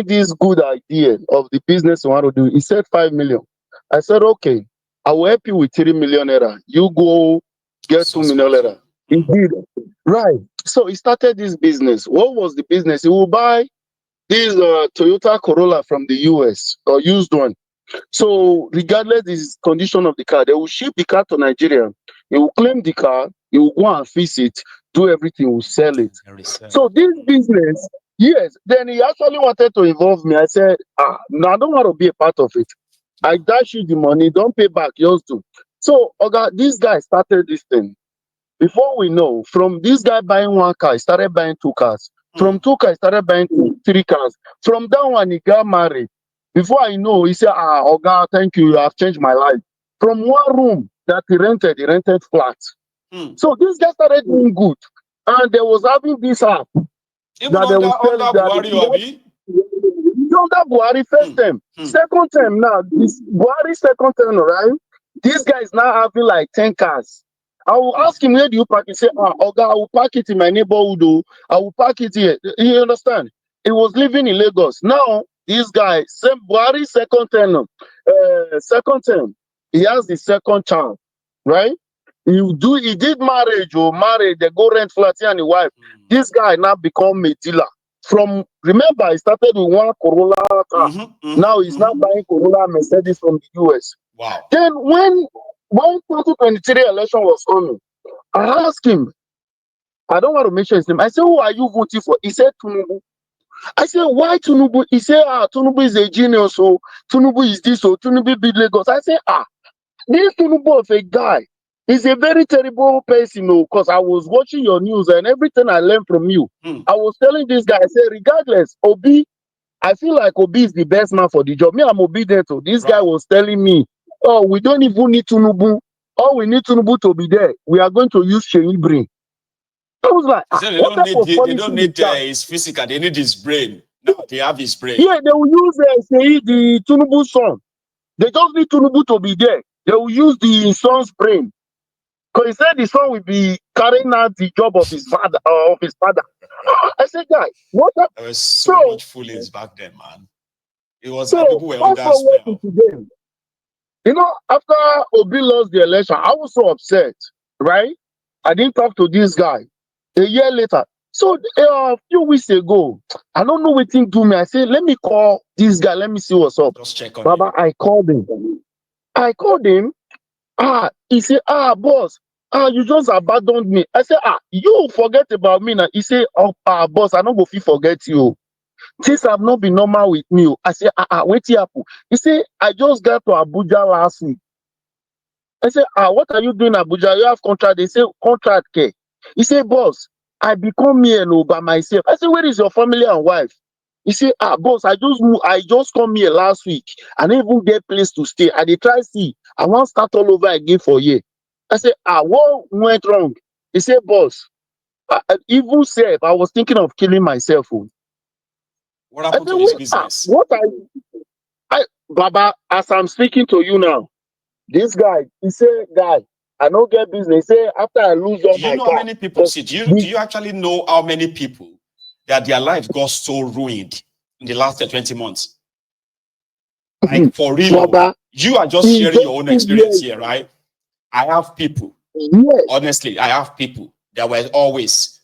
this good idea of the business you want to do. He said 5 million. I said, okay, I will help you with 3 million naira. You go get 2 million Suspect. naira. He did. Right. So he started this business. What was the business? He will buy this Toyota Corolla from the US or used one. So regardless the condition of the car, they will ship the car to Nigeria. He will claim the car. He will go and fix it, do everything, will sell it. Very sad. So this business, yes. Then he actually wanted to involve me. I said, no, I don't want to be a part of it. I dash you the money, don't pay back, yours too. So, okay, this guy started this thing. Before we know, from this guy buying one car, he started buying two cars. From two cars, he started buying three cars. From that one, he got married. Before I know, he said, Oga, thank you, you have changed my life. From one room that he rented flat. So this guy started doing good. And they was having this app Even that they under was telling Buhari, Abi? under Buhari first term. Second term now, this Buhari second term, right? This guy is now having like 10 cars. I will ask him, where do you park? He say, Oga, I will park it in my neighborhood. Oh. I will park it here. You understand? He was living in Lagos. Now, this guy, same Buhari second term, he has the second child, right? He did marriage or married, they go rent flat here and the wife. This guy now become a dealer. From remember, he started with one Corolla car. Now he's now buying Corolla Mercedes from the US. Wow. Then when 2023 election was coming, I asked him, I don't want to mention his name. I said, who are you voting for? He said Tinubu. I said, why Tinubu? He said, Tinubu is a genius, so Tinubu is this, so Tinubu beat Lagos. I said, this Tinubu of a guy is a very terrible person, because I was watching your news and everything I learned from you. I was telling this guy, I said, regardless, Obi, I feel like Obi is the best man for the job. Me, I'm obedient to. This guy was telling me, oh, we don't even need Tinubu. All we need Tinubu to be there. We are going to use Sheyi brain. I was like, what type of they policy don't is need that? his physical, they need his brain. No, they have his brain. Yeah, they will use Sheyi, the Tinubu son. They just need Tinubu to be there. They will use the son's brain. Because he said the son will be carrying out the job of his father. I said, guy, what? There was so much foolish back then, man. It was like people were under fast forward spell. to today. After Obi lost the election, I was so upset, right? I didn't talk to this guy. A year later, so a few weeks ago, I don't know what thing do me. I said, let me call this guy. Let me see what's up. Just check on Baba, him. I called him. He said, boss, you just abandoned me. I said, you forget about me now. He said, boss, I don't go forget you. Things have not been normal with me. I said, wait here. He said, I just got to Abuja last week. I said, what are you doing in Abuja? You have contract. They say, contract care. He said, boss, I become here by myself. I said, where is your family and wife? He said, boss, I just come here last week. I didn't even get place to stay. I dey try see. I want to start all over again for you. I said, what went wrong? He said, boss, even self, I was thinking of killing myself. What happened to his business? Baba, as I'm speaking to you now, this guy, he said, guy, I don't get business. He said, after I lose all Do you my know car, how many people? See, do you actually know how many people that their life got so ruined in the last 20 months? Like for real, Baba, you are just sharing your own experience here, right? I have people. Honestly, I have people that were always,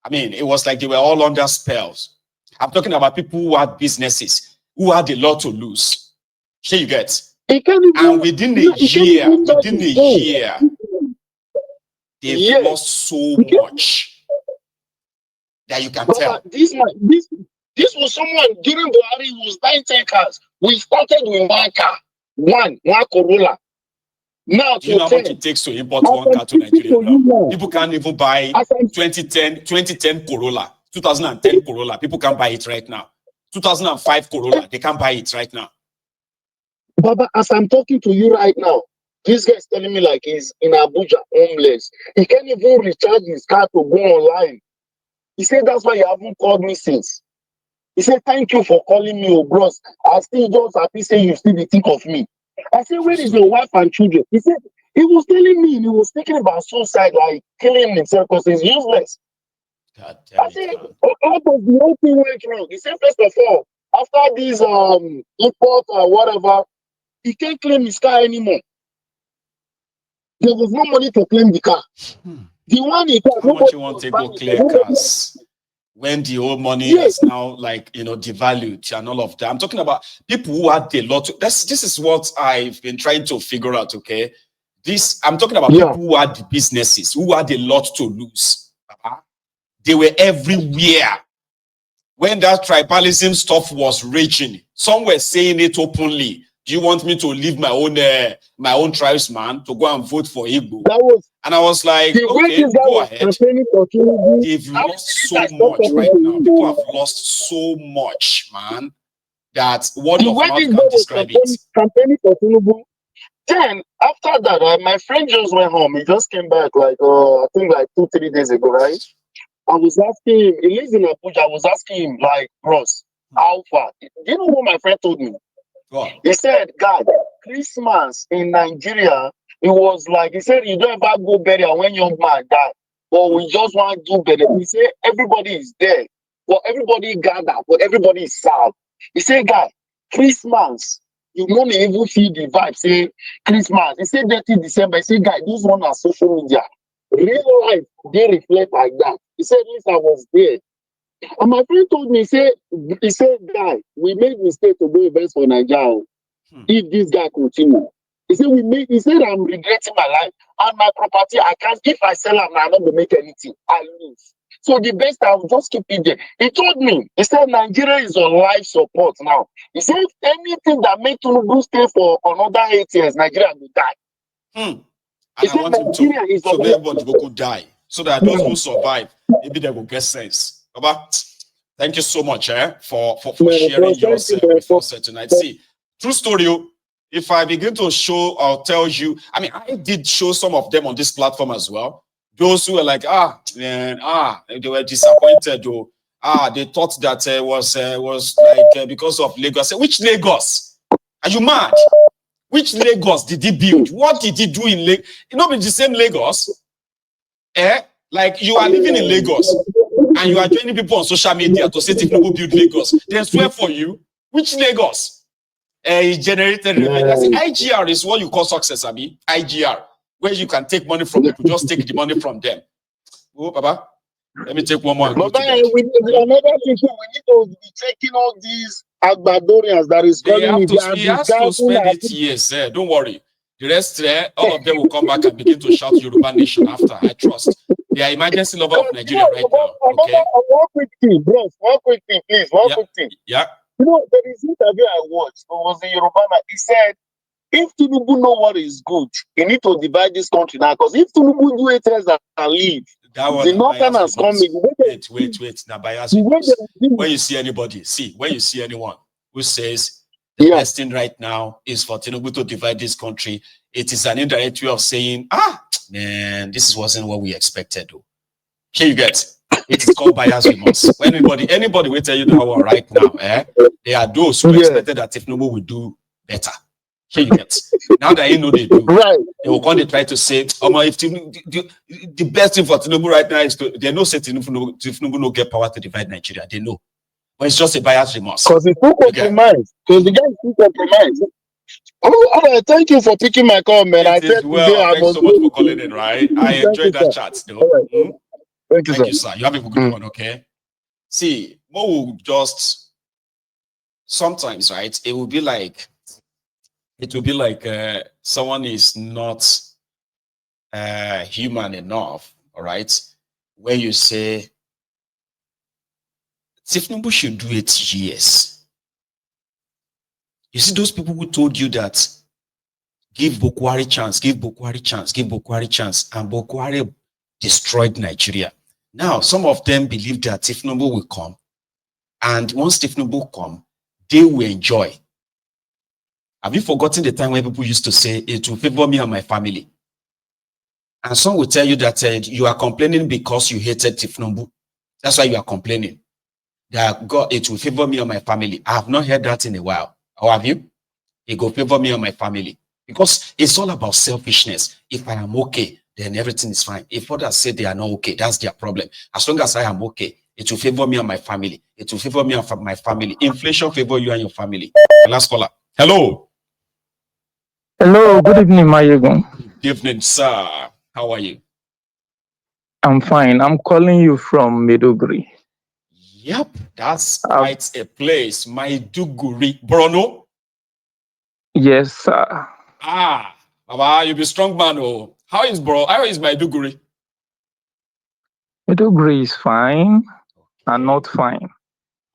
it was like they were all under spells. I'm talking about people who had businesses, who had a lot to lose. Here you get. And within a year, they've lost so much that you can tell. This was someone during Buhari who was buying 10 cars. We started with one car, one Corolla. Now, do you know how much it takes to import one car to Nigeria now? People can't even buy 2010 Corolla, 2010 Corolla. People can't buy it right now. 2005 Corolla, they can't buy it right now. Baba, as I'm talking to you right now, this guy is telling me like he's in Abuja, homeless. He can't even recharge his car to go online. He said, that's why you haven't called me since. He said, thank you for calling me, bros. I still just happy say you still think of me. I said, where is your wife and children? He said, he was telling me, he was thinking about suicide, like killing himself because he's useless. God damn I said, how does the whole thing went wrong? He said, first of all, After this import or whatever, he can't claim his car anymore. There was no money to claim the car. The one he got, how much you want to go clear cars when the old money is now like devalued and all of that? I'm talking about people who had a lot. This is what I've been trying to figure out. Okay, I'm talking about people who had the businesses who had a lot to lose. They were everywhere when that tribalism stuff was raging. Some were saying it openly. Do you want me to leave my own tribesman to go and vote for Igbo? And I was like, okay, go ahead. They've lost so much right now. People have lost so much, man, that word of mouth can't describe it. Campaigning for Tinubu. Then after that, my friend just went home. He just came back like I think like 2-3 days ago, right? I was asking him, he lives in Abuja. I was asking him, like, bros, how far? Do you know what my friend told me? What? He said, God, Christmas in Nigeria, it was like, he said, you don't ever go burial when young man died. But we just want to do better. He said, everybody is there. But everybody gather, but everybody is sad. He said, God, Christmas, you don't even feel the vibe. Say, Christmas. He said, 30 December. He said, God, this one on social media. Real life, they reflect like that. He said, at least I was there. And my friend told me, he said, guy, we made mistake to go invest for Nigeria. If this guy continue. He said, I'm regretting my life and my property. I can't, if I sell them, I'm not going to make anything. I lose. So the best, I'll just keep it there. He told me, he said, Nigeria is on life support now. He said, anything that makes Tinubu stay for another 8 years, Nigeria will die. And I want him to, so that everybody will die. So that those who survive, maybe they will get sense. Baba, thank you so much for sharing yourself with us tonight. See, true story. If I begin to show, I'll tell you. I mean, I did show some of them on this platform as well. Those who were like, they were disappointed. They thought that was like because of Lagos. I said, which Lagos? Are you mad? Which Lagos did he build? What did he do in Lagos? You know, it's the same Lagos. Like you are living in Lagos and you are joining people on social media to say Tinubu build Lagos. They swear for you. Which Lagos? He generated revenue. IGR is what you call success, Abi. IGR, where you can take money from people. Just take the money from them. Oh, Baba. Let me take one more. But another thing, we need to be checking all these Agbadorians that is calling he has to spend 8 years. Don't worry. The rest, all of them will come back and begin to shout Yoruba Nation after. I trust. They are emergency lover of Nigeria right now. Okay. One quick thing, bro. One quick thing, please. One quick thing. Yeah. You know, there is an interview I watched. It was in Yoruba. He said, if Tinubu know what is good, he need to divide this country now. Because if Tinubu do 8 years and leave, the Northerners coming. Wait. Now, bias. When you see anybody, when you see anyone who says the best thing right now is for Tinubu to divide this country, it is an indirect way of saying, man, this wasn't what we expected. Though. Here you get. It is called bias remorse. When anybody will tell you that one right now, they are those who expected that Tinubu will do better. Here you get. Now that you know they do, they will come and try to say, if the best thing for Tinubu right now is they know say Tinubu no get power to divide Nigeria. They know. But it's just a bias remorse. Because it's too compromised. Because the guy is too compromised. All right, thank you for picking my call, man. Thanks so much for calling in, right? I enjoyed that chat, though. Thank you, sir. You have a good one, okay? See, Mo will just sometimes, right? It will be like someone is not human enough, all right? Where you say Tinubu should do 8 years. You see those people who told you that give Bokwari chance, give Bokwari chance, give Bokwari chance, and Bokwari destroyed Nigeria. Now, some of them believe that Tinubu will come, and once Tinubu come, they will enjoy. Have you forgotten the time when people used to say, it will favor me and my family? And some will tell you that you are complaining because you hated Tinubu. That's why you are complaining. That God, it will favor me and my family. I have not heard that in a while. Or have you? It will favor me and my family. Because it's all about selfishness. If I am okay, then everything is fine. If others say they are not okay, that's their problem. As long as I am okay, It will favor me and my family. It will favor me and my family. Inflation favor you and your family. The last caller. Hello. Hello, good evening, Mayegun. Good evening, sir. How are you? I'm fine. I'm calling you from Maiduguri. Yep, that's quite a place. Maiduguri. Borno? Yes, sir. Baba, you be strong man. Oh, how is Maiduguri? Maiduguri is fine and not fine.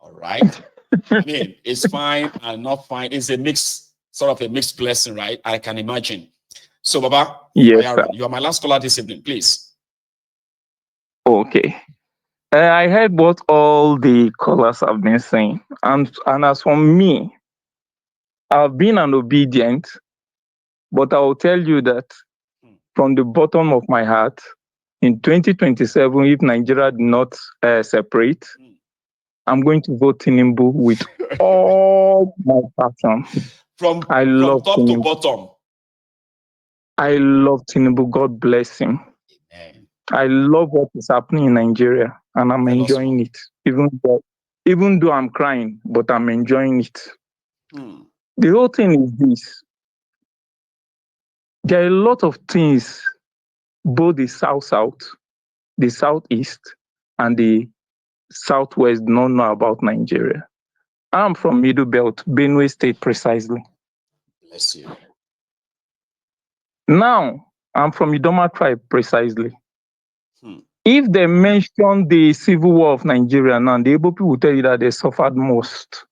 All right. I mean, it's fine and not fine. It's a sort of a mixed blessing, right? I can imagine. So, Baba, yes, sir. You are my last caller this evening, please. Okay. I heard what all the callers have been saying, and as for me, I've been an obedient, but I will tell you that from the bottom of my heart, in 2027, if Nigeria did not separate, I'm going to vote Tinubu with all my passion. From top Tinubu. to bottom. I love Tinubu. God bless him. Amen. I love what is happening in Nigeria, and I'm enjoying it. Even though I'm crying, but I'm enjoying it. The whole thing is this. There are a lot of things both the South, the Southeast, and the Southwest don't know about Nigeria. I'm from Middle Belt, Benue State precisely. Bless you. Now, I'm from Idoma tribe precisely. If they mention the civil war of Nigeria now, the Igbo people will tell you that they suffered most.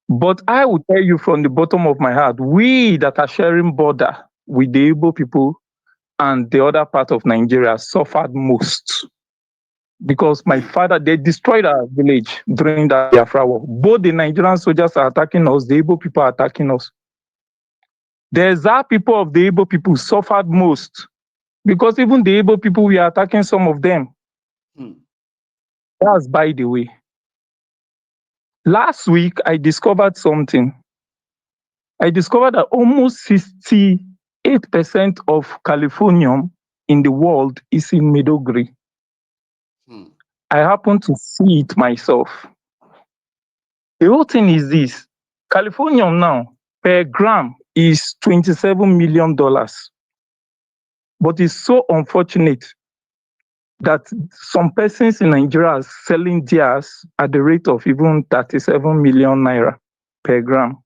But I will tell you from the bottom of my heart, we that are sharing border with the Igbo people and the other part of Nigeria suffered most. Because my father, they destroyed our village during that Biafra war. Both the Nigerian soldiers are attacking us, the Igbo people are attacking us. The Ezza people of the Igbo people suffered most. Because even the Igbo people, we are attacking some of them. That's by the way. Last week, I discovered something. I discovered that almost 68% of californium in the world is in Maiduguri. I happen to see it myself. The whole thing is this. Californium now, per gram, is $27 million. But it's so unfortunate that some persons in Nigeria are selling theirs at the rate of even 37 million naira per gram.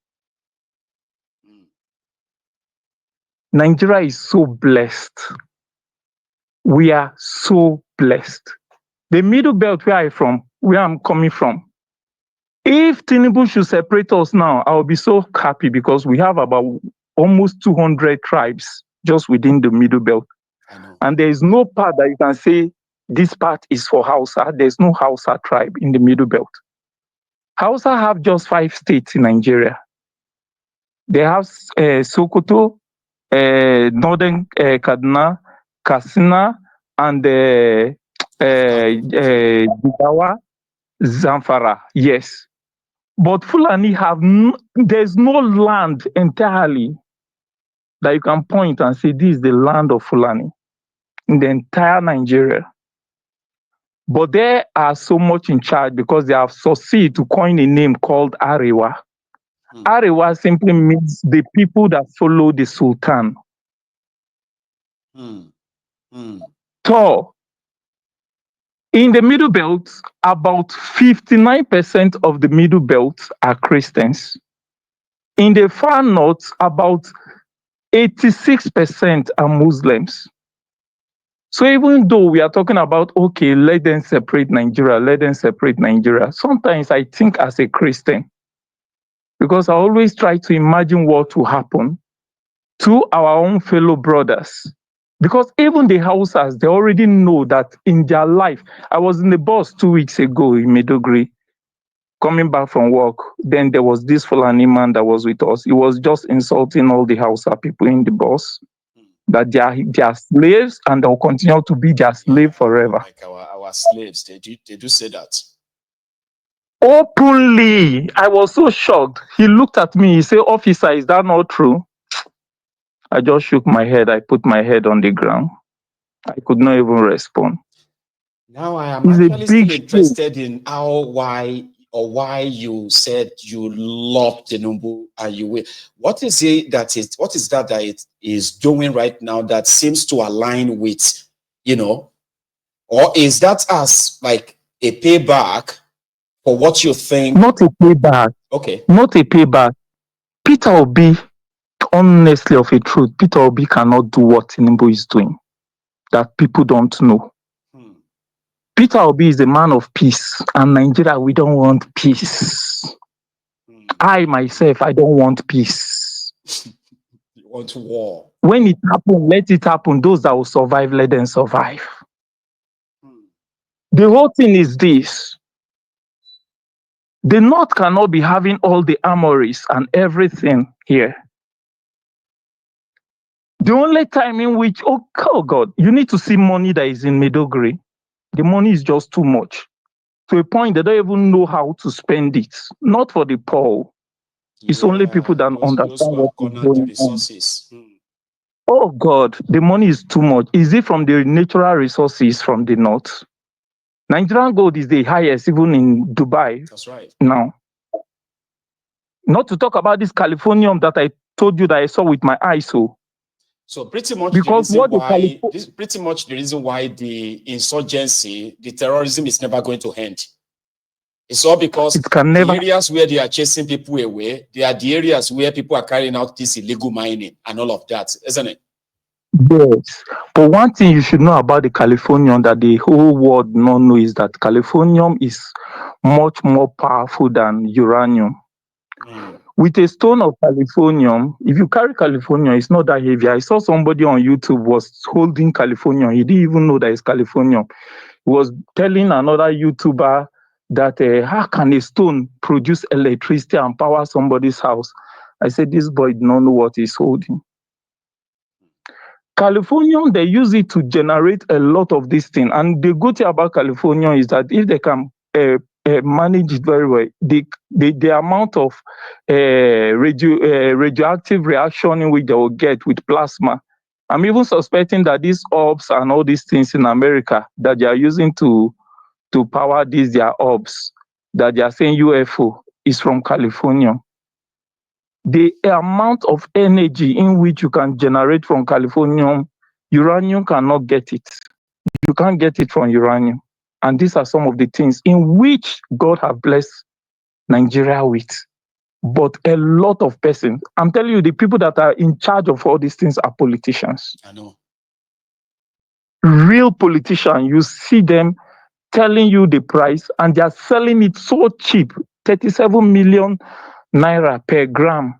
Nigeria is so blessed. We are so blessed. The Middle Belt where I'm coming from, if Tinubu should separate us now, I'll be so happy because we have about almost 200 tribes just within the Middle Belt. And there is no part that you can say this part is for Hausa. There's no Hausa tribe in the Middle Belt. Hausa have just 5 states in Nigeria. They have Sokoto, Northern Kaduna, Katsina, and Jigawa, Zamfara. Yes. But Fulani there's no land entirely that you can point and say this is the land of Fulani in the entire Nigeria. But they are so much in charge because they have succeeded to coin a name called Arewa. Arewa simply means the people that follow the Sultan. So, in the Middle Belt, about 59% of the Middle Belt are Christians. In the far north, about 86% are Muslims. So even though we are talking about, okay, let them separate Nigeria, sometimes I think as a Christian, because I always try to imagine what will happen to our own fellow brothers. Because even the Hausas, they already know that in their life. I was in the bus 2 weeks ago in Maiduguri, coming back from work. Then there was this Fulani man that was with us. He was just insulting all the Hausa people in the bus, that they are slaves and they'll continue to be their slave forever. Like our slaves, they do say that. Openly, I was so shocked. He looked at me, he said, "Officer, is that not true?" I just shook my head. I put my head on the ground. I could not even respond. Now I am actually still interested in why you said you love Tinubu and you will. What is that it is doing right now that seems to align with, or is that as like a payback for what you think? Not a payback. Okay. Not a payback. Peter Obi, honestly of a truth, Peter Obi cannot do what Tinubu is doing that people don't know. Peter Obi is a man of peace, and Nigeria, we don't want peace. I myself, I don't want peace. You want war. When it happens, let it happen. Those that will survive, let them survive. The whole thing is this. The North cannot be having all the armories and everything here. The only time in which, oh God, you need to see money that is in Maiduguri. The money is just too much. To a point they don't even know how to spend it. Not for the poor. It's only people that understand what is going on. Oh God, the money is too much. Is it from the natural resources from the North? Nigerian gold is the highest even in Dubai. That's right. Now. Not to talk about this Californium that I told you that I saw with my eyes. So pretty much because the reason why the insurgency, the terrorism is never going to end. It's all because the areas where they are chasing people away, they are the areas where people are carrying out this illegal mining and all of that, isn't it? Yes. But one thing you should know about the Californium that the whole world not know is that Californium is much more powerful than uranium. With a stone of Californium, if you carry Californium, it's not that heavy. I saw somebody on YouTube was holding Californium. He didn't even know that it's Californium. He was telling another YouTuber that how can a stone produce electricity and power somebody's house? I said, this boy don't know what he's holding. Californium, they use it to generate a lot of this thing. And the good thing about Californium is that if they can manage it very well, the amount of radioactive reaction in which they will get with plasma. I'm even suspecting that these orbs and all these things in America that they are using to power these their orbs, that they are saying UFO, is from California. The amount of energy in which you can generate from Californium, uranium cannot get it. You can't get it from uranium. And these are some of the things in which God has blessed Nigeria with. But a lot of persons, I'm telling you, the people that are in charge of all these things are politicians. I know. Real politicians, you see them telling you the price and they are selling it so cheap, 37 million naira per gram.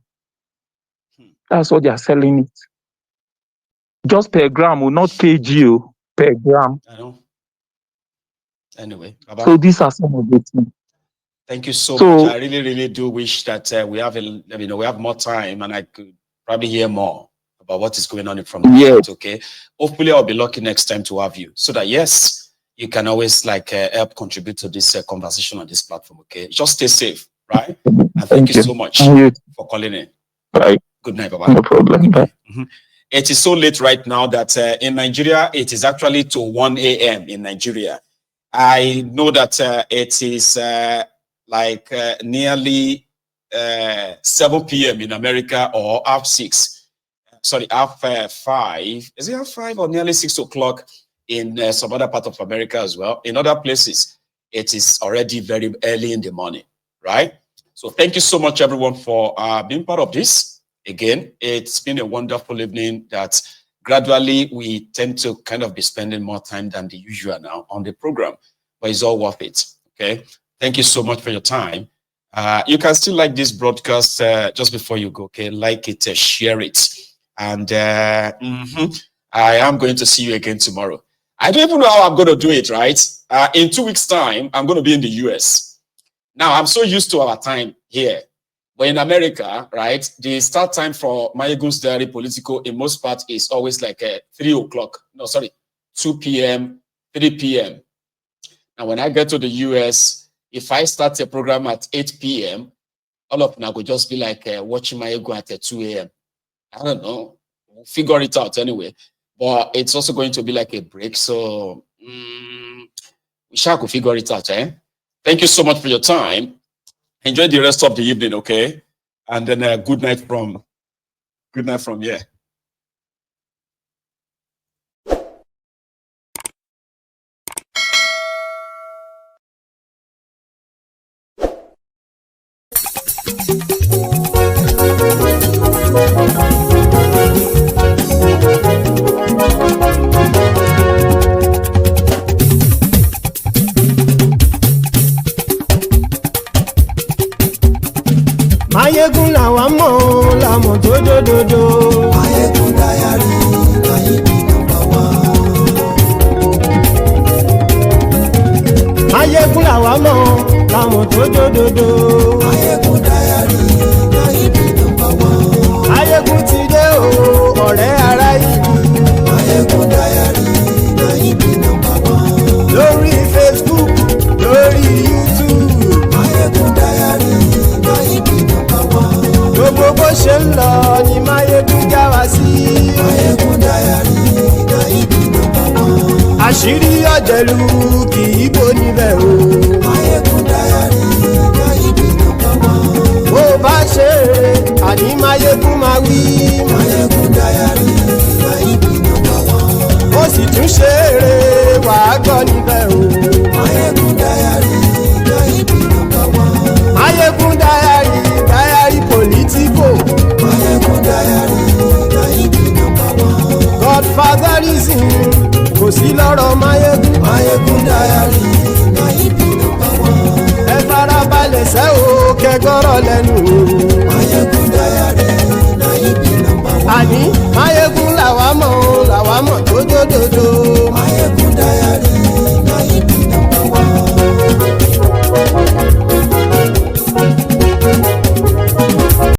That's what they are selling it. Just per gram, not kg, per gram. I know. Anyway, so these are some of the things. Thank you so much. I really, really do wish that we have more time and I could probably hear more about what is going on from the North, okay? Hopefully I'll be lucky next time to have you so that, yes, you can always help contribute to this conversation on this platform, okay? Just stay safe, right? And thank you so much for calling in. Bye. Good night, bye-bye. No problem. Bye. It is so late right now that in Nigeria, it is actually to 1 a.m. in Nigeria. I know that it is nearly 7 p.m. in America or half 6. Sorry, half 5. Is it half 5 or nearly 6 o'clock in some other part of America as well? In other places, it is already very early in the morning, right? So thank you so much, everyone, for being part of this. Again, it's been a wonderful evening that gradually we tend to kind of be spending more time than the usual now on the program, but it's all worth it, okay? Thank you so much for your time. You can still like this broadcast just before you go, okay? Like it, share it. And I am going to see you again tomorrow. I don't even know how I'm going to do it, right? In 2 weeks' time, I'm going to be in the US. Now, I'm so used to our time here. But in America, right, the start time for Mayegun's Diary Political in most parts is always like 3 o'clock. No, sorry, 2 p.m., 3 p.m. Now, when I get to the US, if I start a program at 8 p.m., all of them will just be like watching Mayegun at 2 a.m. I don't know. We'll figure it out anyway. But it's also going to be like a break. So we shall go figure it out, eh? Thank you so much for your time. Enjoy the rest of the evening, okay? And then good night from here. Máyégún làwa mọ̀ làmọ̀ tó dòdòdò. Máyégún Diary, Máyégún number one. Máyégún làwa mọ̀ làmọ̀ tó dòdòdò. Máyégún Diary, Máyégún number one. Máyégún ti dé o ọ̀rẹ́ ará ìlú. Máyégún Diary, Máyégún number one. Lórí Facebook, lórí YouTube. Máyégún Diary, Máyégún number one. Gbogbo bó ṣe ń lọ ni Máyégún já wa sí. Máyégún Diary, Máyégún number one. Àṣírí ọ̀jẹ̀lú kì í bò níbẹ̀ o. Máyégún Diary, Máyégún number one. Bó bá ṣe eré àní Máyégún máa wí. Máyégún Diary, Máyégún number one. Ó sì tún ṣe eré wàá gbọ́ níbẹ̀ o. Máyégún Diary, Máyégún number one. Máyégún Diary, Diary Politico. Máyégún Diary, Máyégún number one. Godfatherism kò sí lọ́rọ̀ Máyégún. Máyégún Diary, Máyégún number one. Ẹ farabalẹ̀ sẹ́ o kẹgọ́rọ̀ lẹ́nu o. Máyégún Diary, Máyégún number one. Àní Máyégún làwa mọ̀ tó dòdòdò. Máyégún